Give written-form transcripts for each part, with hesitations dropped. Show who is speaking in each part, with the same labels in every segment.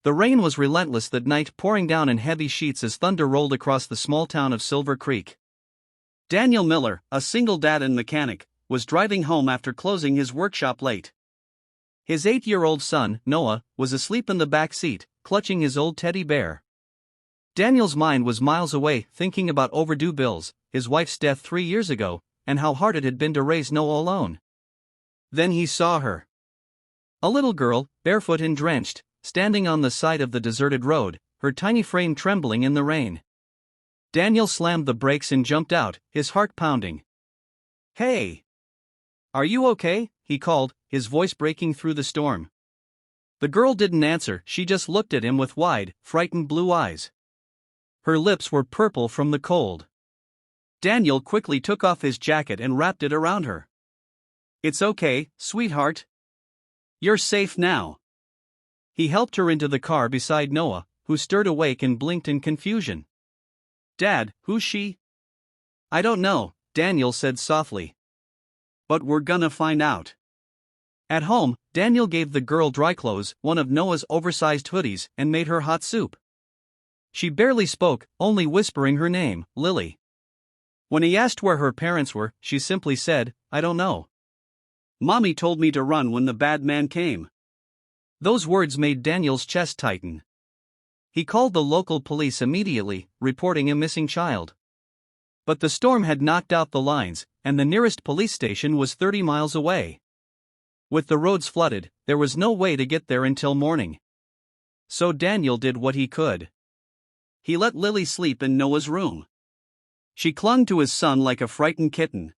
Speaker 1: The rain was relentless that night, pouring down in heavy sheets as thunder rolled across the small town of Silver Creek. Daniel Miller, a single dad and mechanic, was driving home after closing his workshop late. His 8-year-old son, Noah, was asleep in the back seat, clutching his old teddy bear. Daniel's mind was miles away, thinking about overdue bills, his wife's death 3 years ago, and how hard it had been to raise Noah alone. Then he saw her. A little girl, barefoot and drenched, standing on the side of the deserted road, her tiny frame trembling in the rain. Daniel slammed the brakes and jumped out, his heart pounding. "Hey! Are you okay?" he called, his voice breaking through the storm. The girl didn't answer, she just looked at him with wide, frightened blue eyes. Her lips were purple from the cold. Daniel quickly took off his jacket and wrapped it around her. "It's okay, sweetheart. You're safe now." He helped her into the car beside Noah, who stirred awake and blinked in confusion. "Dad, who's she?" "I don't know," Daniel said softly. "But we're gonna find out." At home, Daniel gave the girl dry clothes, one of Noah's oversized hoodies, and made her hot soup. She barely spoke, only whispering her name, Lily. When he asked where her parents were, she simply said, "I don't know. Mommy told me to run when the bad man came." Those words made Daniel's chest tighten. He called the local police immediately, reporting a missing child. But the storm had knocked out the lines, and the nearest police station was 30 miles away. With the roads flooded, there was no way to get there until morning. So Daniel did what he could. He let Lily sleep in Noah's room. She clung to his son like a frightened kitten.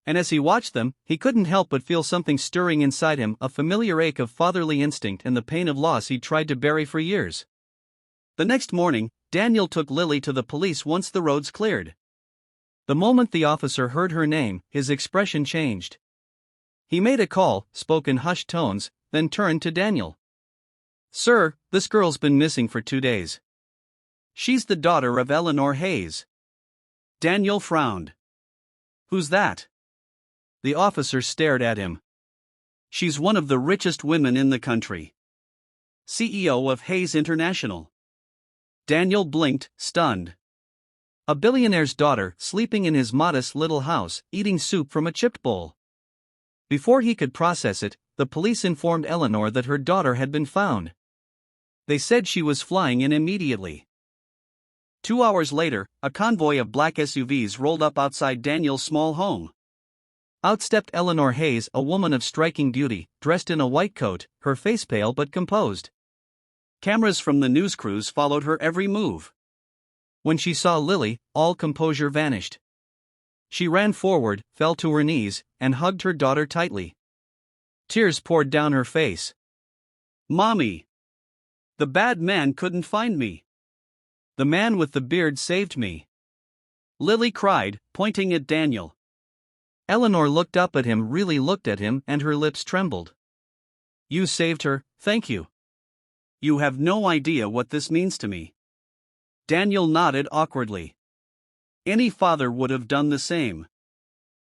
Speaker 1: And as he watched them, he couldn't help but feel something stirring inside him, a familiar ache of fatherly instinct and the pain of loss he'd tried to bury for years. The next morning, Daniel took Lily to the police once the roads cleared. The moment the officer heard her name, his expression changed. He made a call, spoke in hushed tones, then turned to Daniel. "Sir, this girl's been missing for 2 days. She's the daughter of Eleanor Hayes." Daniel frowned. "Who's that?" The officer stared at him. "She's one of the richest women in the country. CEO of Hayes International." Daniel blinked, stunned. A billionaire's daughter, sleeping in his modest little house, eating soup from a chipped bowl. Before he could process it, the police informed Eleanor that her daughter had been found. They said she was flying in immediately. 2 hours later, a convoy of black SUVs rolled up outside Daniel's small home. Out stepped Eleanor Hayes, a woman of striking beauty, dressed in a white coat, her face pale but composed. Cameras from the news crews followed her every move. When she saw Lily, all composure vanished. She ran forward, fell to her knees, and hugged her daughter tightly. Tears poured down her face. "Mommy! The bad man couldn't find me. The man with the beard saved me," Lily cried, pointing at Daniel. Eleanor looked up at him, really looked at him, and her lips trembled. "You saved her, thank you. You have no idea what this means to me." Daniel nodded awkwardly. Any father would have done the same.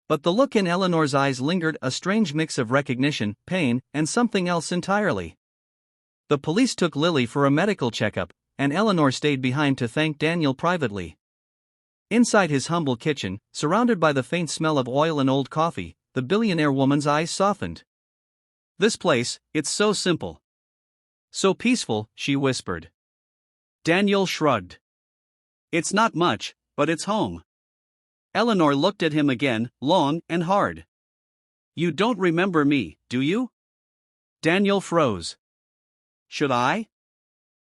Speaker 1: But the look in Eleanor's eyes lingered, a strange mix of recognition, pain, and something else entirely. The police took Lily for a medical checkup, and Eleanor stayed behind to thank Daniel privately. Inside his humble kitchen, surrounded by the faint smell of oil and old coffee, the billionaire woman's eyes softened. "This place, it's so simple. So peaceful," she whispered. Daniel shrugged. "It's not much, but it's home." Eleanor looked at him again, long and hard. "You don't remember me, do you?" Daniel froze. "Should I?"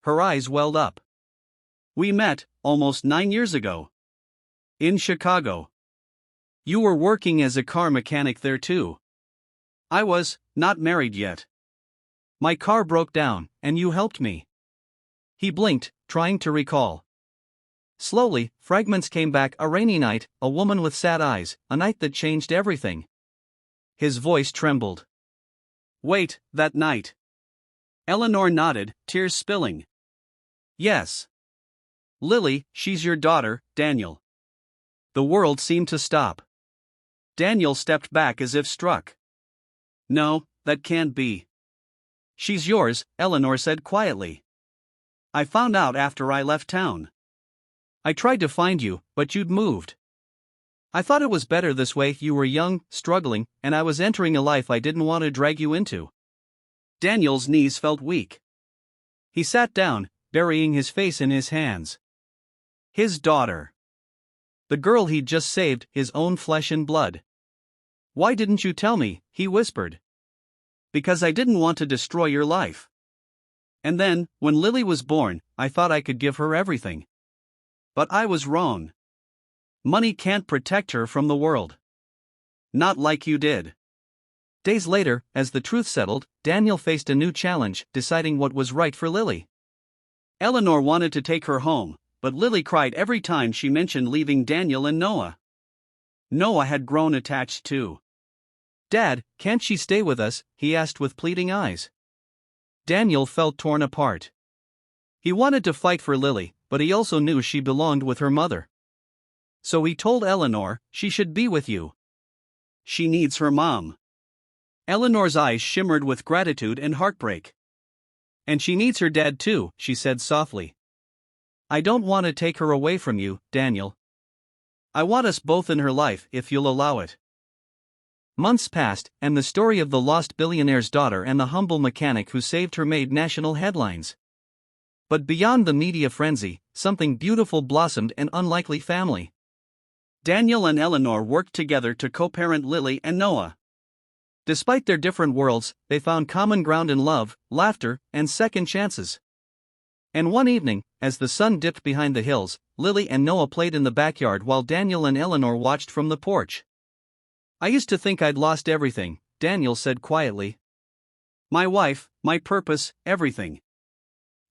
Speaker 1: Her eyes welled up. "We met, almost 9 years ago. In Chicago. You were working as a car mechanic there too. I was, not married yet. My car broke down, and you helped me." He blinked, trying to recall. Slowly, fragments came back: a rainy night, a woman with sad eyes, a night that changed everything. His voice trembled. "Wait, that night." Eleanor nodded, tears spilling. "Yes. Lily, she's your daughter, Daniel." The world seemed to stop. Daniel stepped back as if struck. "No, that can't be." "She's yours," Eleanor said quietly. I found out after I left town. I tried to find you, but you'd moved. I thought it was better this way. You were young, struggling, and I was entering a life I didn't want to drag you into." Daniel's knees felt weak. He sat down, burying his face in his hands. His daughter. The girl he'd just saved, his own flesh and blood. "Why didn't you tell me?" he whispered. "Because I didn't want to destroy your life. And then, when Lily was born, I thought I could give her everything. But I was wrong. Money can't protect her from the world. Not like you did." Days later, as the truth settled, Daniel faced a new challenge, deciding what was right for Lily. Eleanor wanted to take her home, but Lily cried every time she mentioned leaving Daniel and Noah. Noah had grown attached too. "Dad, can't she stay with us?" he asked with pleading eyes. Daniel felt torn apart. He wanted to fight for Lily, but he also knew she belonged with her mother. So he told Eleanor, "She should be with you. She needs her mom." Eleanor's eyes shimmered with gratitude and heartbreak. "And she needs her dad too," she said softly. "I don't want to take her away from you, Daniel. I want us both in her life if you'll allow it." Months passed, and the story of the lost billionaire's daughter and the humble mechanic who saved her made national headlines. But beyond the media frenzy, something beautiful blossomed: an unlikely family. Daniel and Eleanor worked together to co-parent Lily and Noah. Despite their different worlds, they found common ground in love, laughter, and second chances. And one evening, as the sun dipped behind the hills, Lily and Noah played in the backyard while Daniel and Eleanor watched from the porch. "I used to think I'd lost everything," Daniel said quietly. "My wife, my purpose, everything."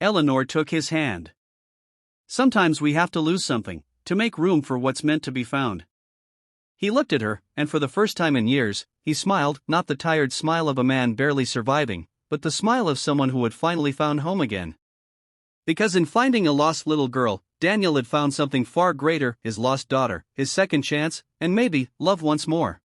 Speaker 1: Eleanor took his hand. "Sometimes we have to lose something to make room for what's meant to be found." He looked at her, and for the first time in years, he smiled, not the tired smile of a man barely surviving, but the smile of someone who had finally found home again. Because in finding a lost little girl, Daniel had found something far greater: his lost daughter, his second chance, and maybe love once more.